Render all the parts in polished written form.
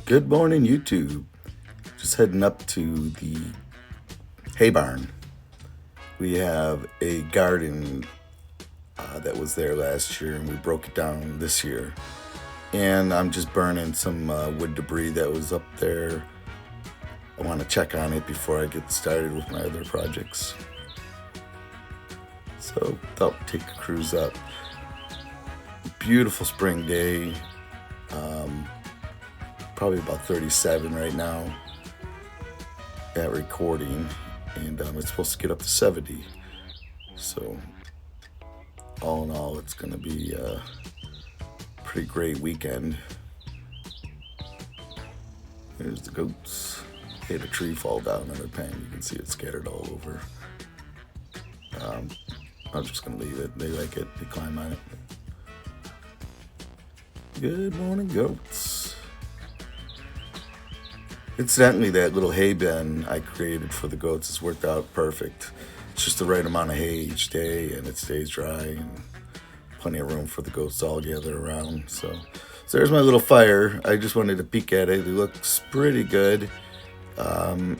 Good morning, YouTube. Just heading up to the hay barn. We have a garden that was there last year, and we broke it down this year. And I'm just burning some wood debris that was up there. I want to check on it before I get started with my other projects. So thought we'd take a cruise up. Beautiful spring day. Probably about 37 right now at recording, and it's supposed to get up to 70. So all in all, it's going to be a pretty great weekend. There's the goats. They had a tree fall down in their pen. You can see it scattered all over. I'm just going to leave it. They like it. They climb on it. Good morning, goats. Incidentally, that little hay bin I created for the goats has worked out perfect. It's just the right amount of hay each day, and it stays dry, and plenty of room for the goats all gather around. So there's my little fire. I just wanted to peek at it. It looks pretty good. Kind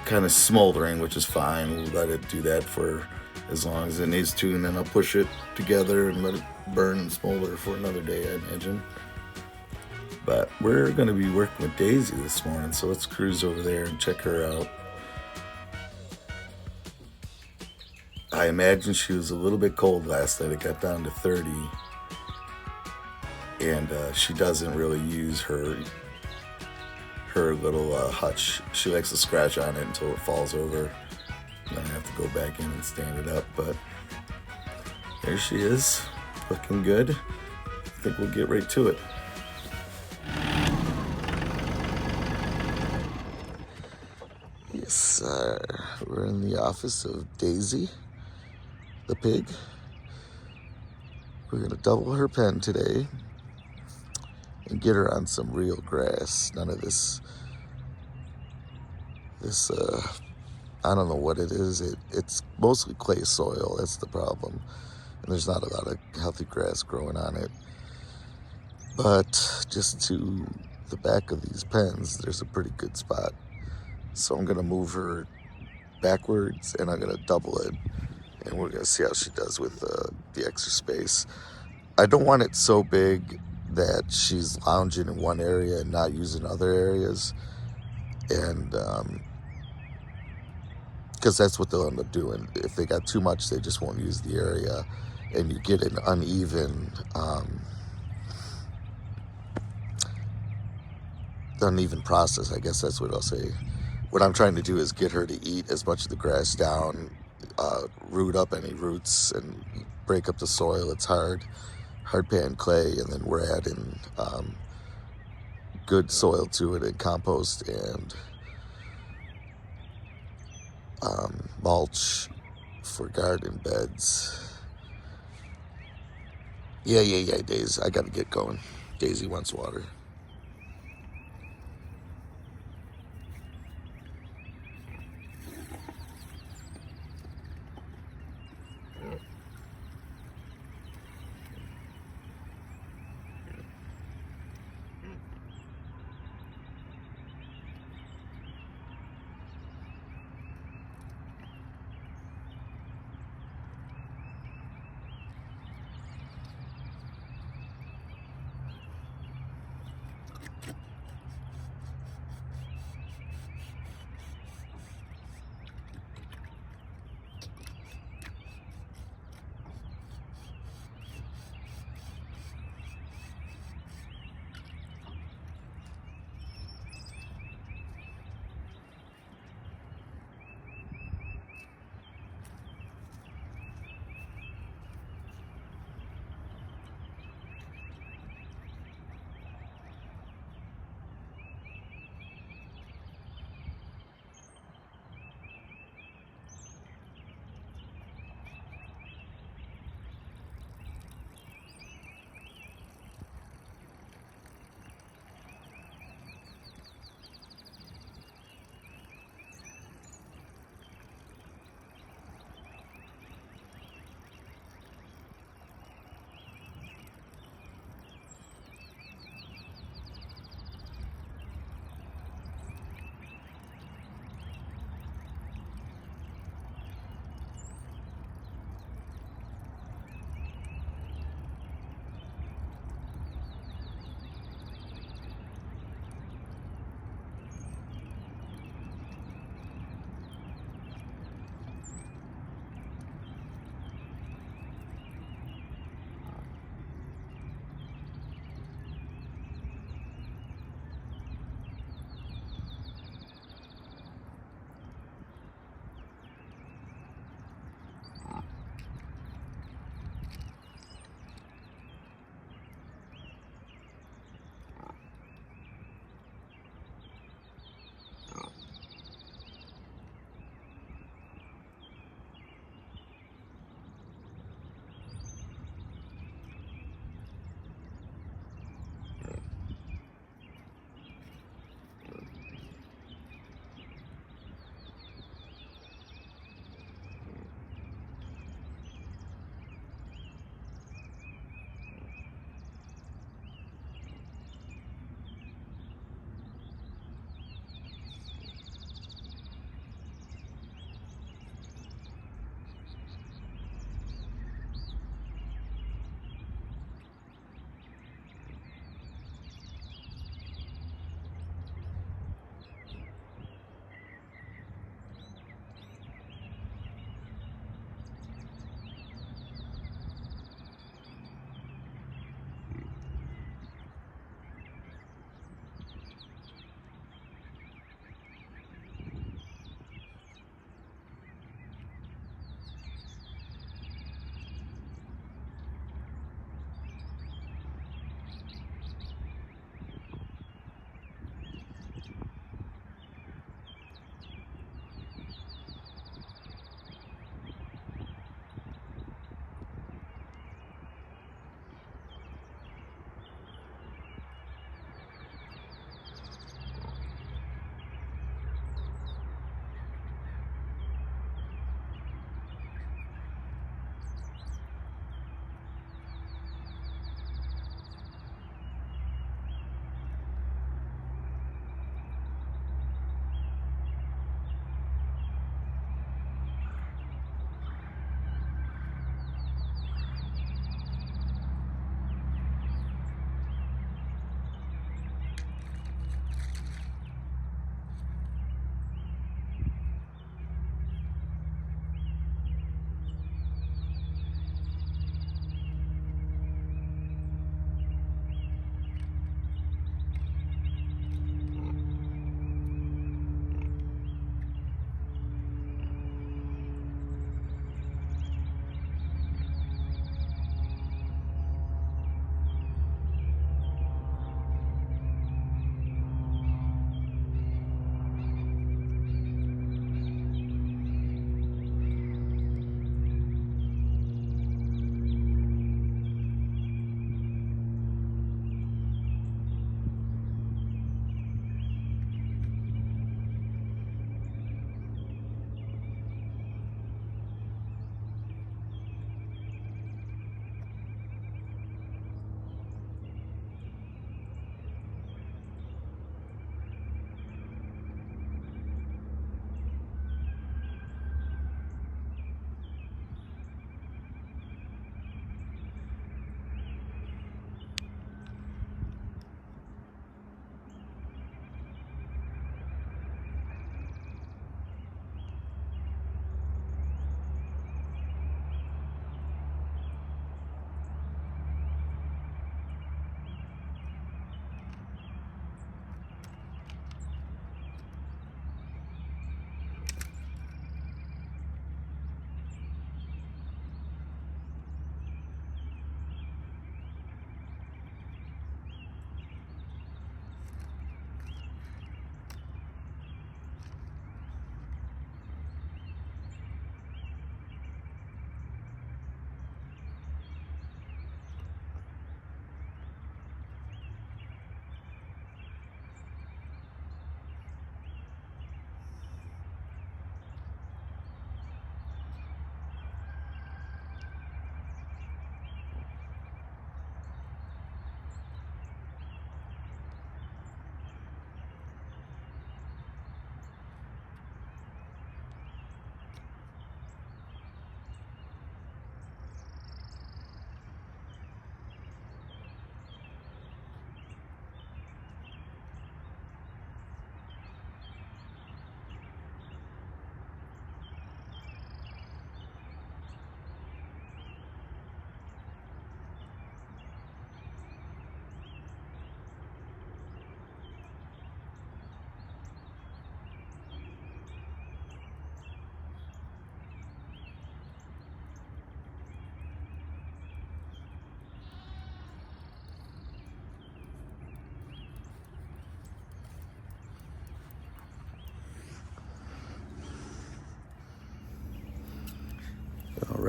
of smoldering, which is fine. We'll let it do that for as long as it needs to, and then I'll push it together and let it burn and smolder for another day, I imagine. But we're going to be working with Daisy this morning, so let's cruise over there and check her out. I imagine she was a little bit cold last night. It got down to 30. And she doesn't really use her little hutch. She likes to scratch on it until it falls over. Then I have to go back in and stand it up. But there she is, looking good. I think we'll get right to it. Yes, sir. We're in the office of Daisy, the pig. We're going to double her pen today and get her on some real grass. None of this, I don't know what it is. It's mostly clay soil. That's the problem. And there's not a lot of healthy grass growing on it. But just to the back of these pens, there's a pretty good spot. So I'm going to move her backwards, and I'm going to double it. And we're going to see how she does with the extra space. I don't want it so big that she's lounging in one area and not using other areas. And because that's what they'll end up doing. If they got too much, they just won't use the area. And you get an uneven process. I guess that's what I'll say. What I'm trying to do is get her to eat as much of the grass down, root up any roots, and break up the soil. It's hard pan clay, and then we're adding good soil to it and compost and mulch for garden beds. Yeah, Daisy. I gotta get going. Daisy wants water.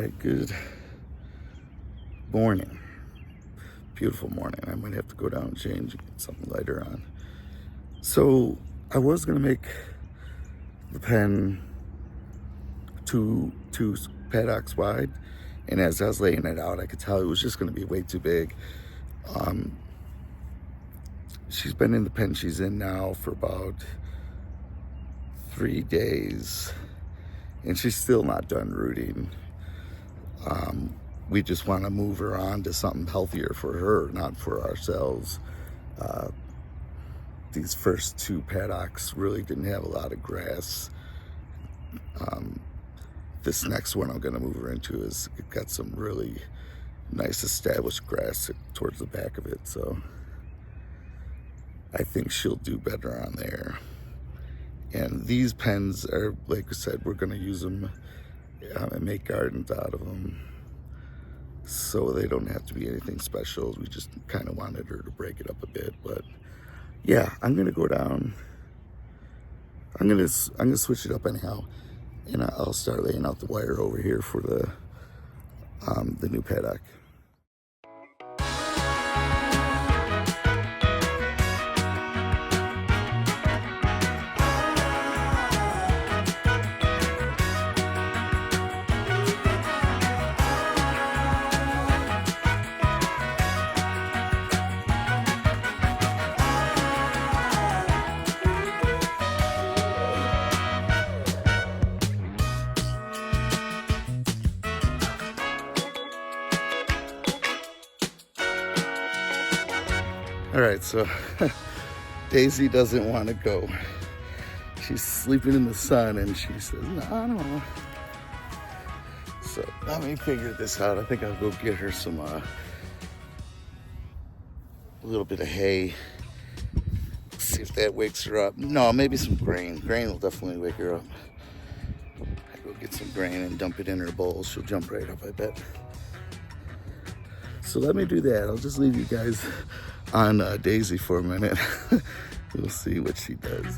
right, good morning. Beautiful morning. I might have to go down and change and get something lighter on. So I was gonna make the pen two paddocks wide, and as I was laying it out, I could tell it was just gonna be way too big. She's been in the pen she's in now for about 3 days, and she's still not done rooting. We just want to move her on to something healthier for her, not for ourselves. These first 2 paddocks really didn't have a lot of grass. This next one I'm going to move her into is got some really nice established grass towards the back of it, so I think she'll do better on there. And these pens are, like I said, we're going to use them and make gardens out of them, so they don't have to be anything special. We just kind of wanted her to break it up a bit. But yeah, I'm gonna go down. I'm gonna switch it up anyhow, and I'll start laying out the wire over here for the new paddock. All right, so Daisy doesn't want to go. She's sleeping in the sun, and she says, no, I don't know. So let me figure this out. I think I'll go get her some, a little bit of hay. See if that wakes her up. No, maybe some grain. Grain will definitely wake her up. I go get some grain and dump it in her bowl. She'll jump right up, I bet. So let me do that. I'll just leave you guys on Daisy for a minute. We'll see what she does.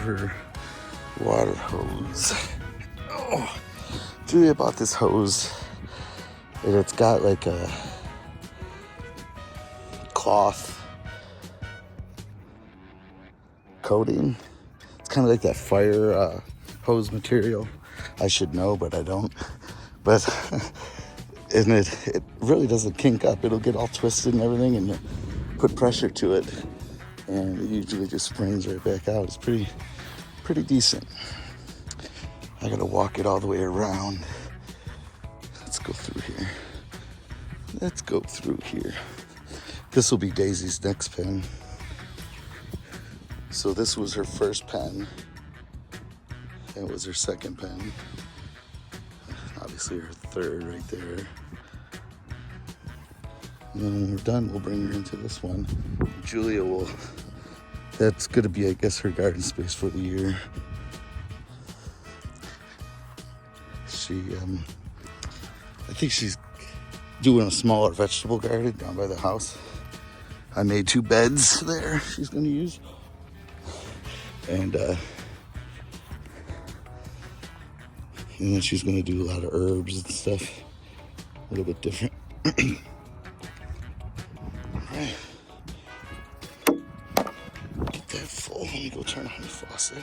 her water hose. Oh, Julia bought this hose, and it's got like a cloth coating. It's kind of like that fire hose material. I should know, but I don't. But and it really doesn't kink up. It'll get all twisted and everything, and you put pressure to it, and it usually just springs right back out. It's pretty decent. I gotta walk it all the way around. Let's go through here. Let's go through here. This will be Daisy's next pen. So this was her first pen. That was her second pen. Obviously her third right there. And then when we're done, we'll bring her into this one. Julia will, that's gonna be, I guess, her garden space for the year. I think she's doing a smaller vegetable garden down by the house. I made 2 beds there she's gonna use. And then she's gonna do a lot of herbs and stuff, a little bit different. Alright. Get that full. Let me go turn on the faucet.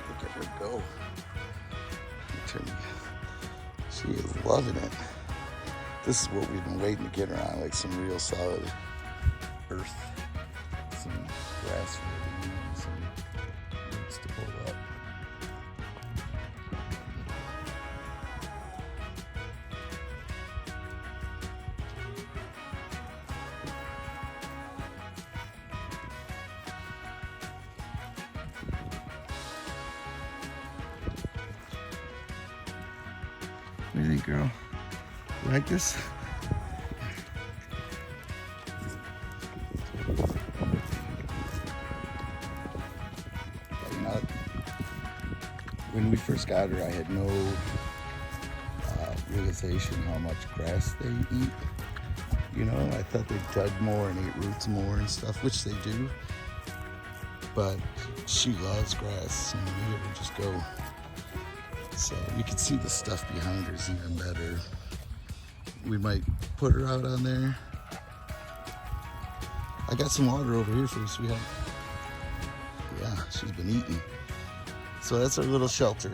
Look at her go. She is loving it. This is what we've been waiting to get her on, like some real solid earth, some grass ready, and some roots to pull up. What do you think, girl? You like this? You know, when we first got her, I had no realization how much grass they eat. You know, I thought they dug more and ate roots more and stuff, which they do. But she loves grass, and we would just go. So you can see the stuff behind her is even better. We might put her out on there. I got some water over here for you, sweetheart. Yeah, she's been eating. So that's our little shelter.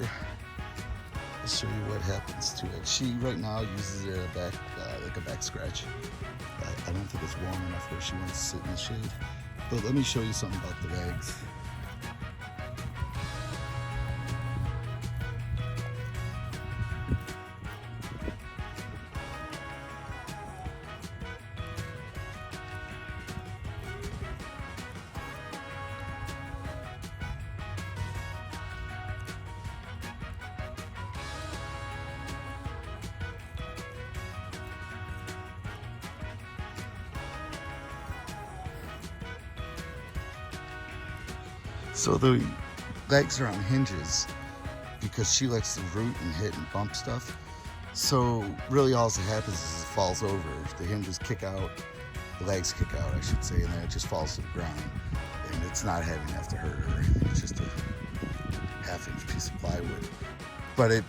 I'll show you what happens to it. She right now uses it like a back scratch. I don't think it's warm enough where she wants to sit in the shade. But let me show you something about the legs. So the legs are on hinges because she likes to root and hit and bump stuff. So really all that happens is it falls over. The hinges kick out, the legs kick out, I should say, and then it just falls to the ground. And it's not heavy enough to hurt her. It's just a half-inch piece of plywood. But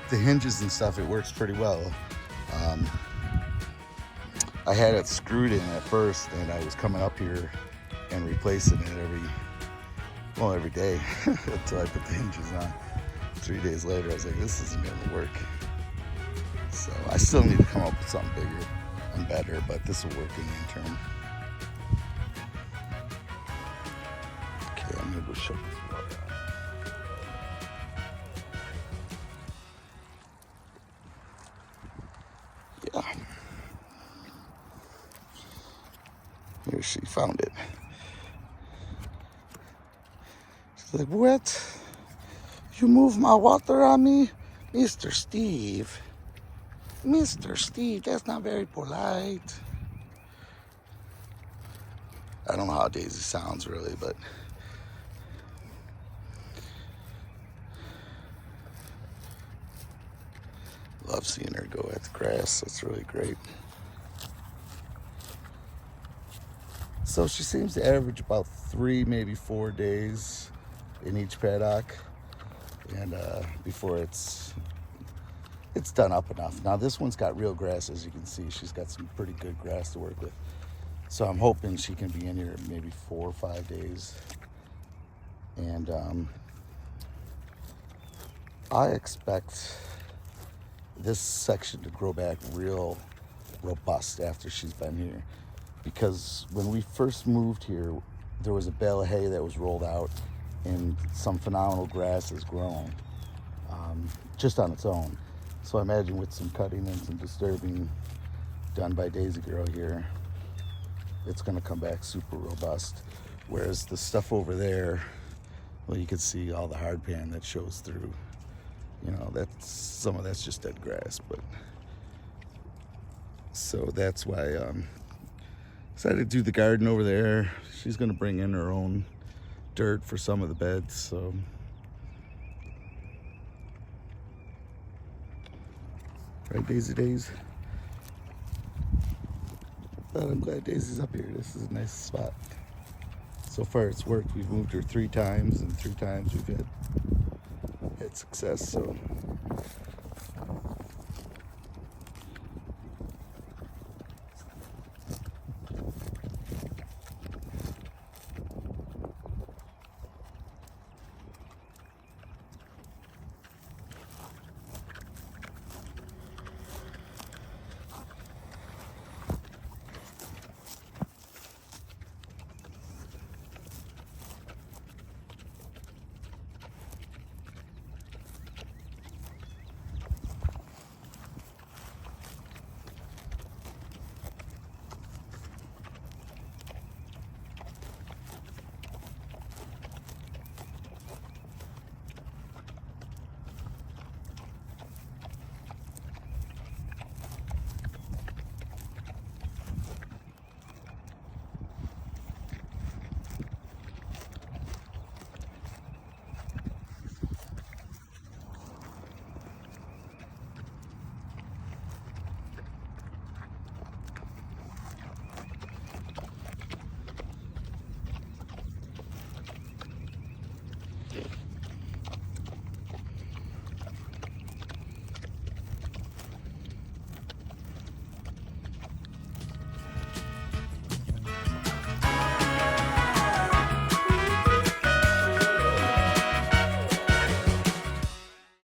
the hinges and stuff, it works pretty well. I had it screwed in at first, and I was coming up here and replacing it every day until I put the hinges on. 3 days later, I was like, this isn't gonna work. So I still need to come up with something bigger and better, but this will work in the interim. Okay, I'm gonna go shut this water out. Yeah. Here, she found it. She's like, what? You move my water on me? Mr. Steve. Mr. Steve, that's not very polite. I don't know how Daisy sounds really, but love seeing her go at the grass. That's really great. So she seems to average about 3, maybe 4 days in each paddock, and before it's done up enough. Now this one's got real grass, as you can see. She's got some pretty good grass to work with. So I'm hoping she can be in here maybe 4 or 5 days. And I expect this section to grow back real robust after she's been here. Because when we first moved here, there was a bale of hay that was rolled out and some phenomenal grass has grown just on its own. So I imagine with some cutting and some disturbing done by Daisy Girl here, it's going to come back super robust. Whereas the stuff over there, well, you can see all the hard pan that shows through. You know, some of that's just dead grass. But so that's why decided to do the garden over there. She's going to bring in her own dirt for some of the beds. So right, Daisy Days. But I'm glad Daisy's up here. This is a nice spot. So far it's worked. We've moved her 3 times, and 3 times we've had success. So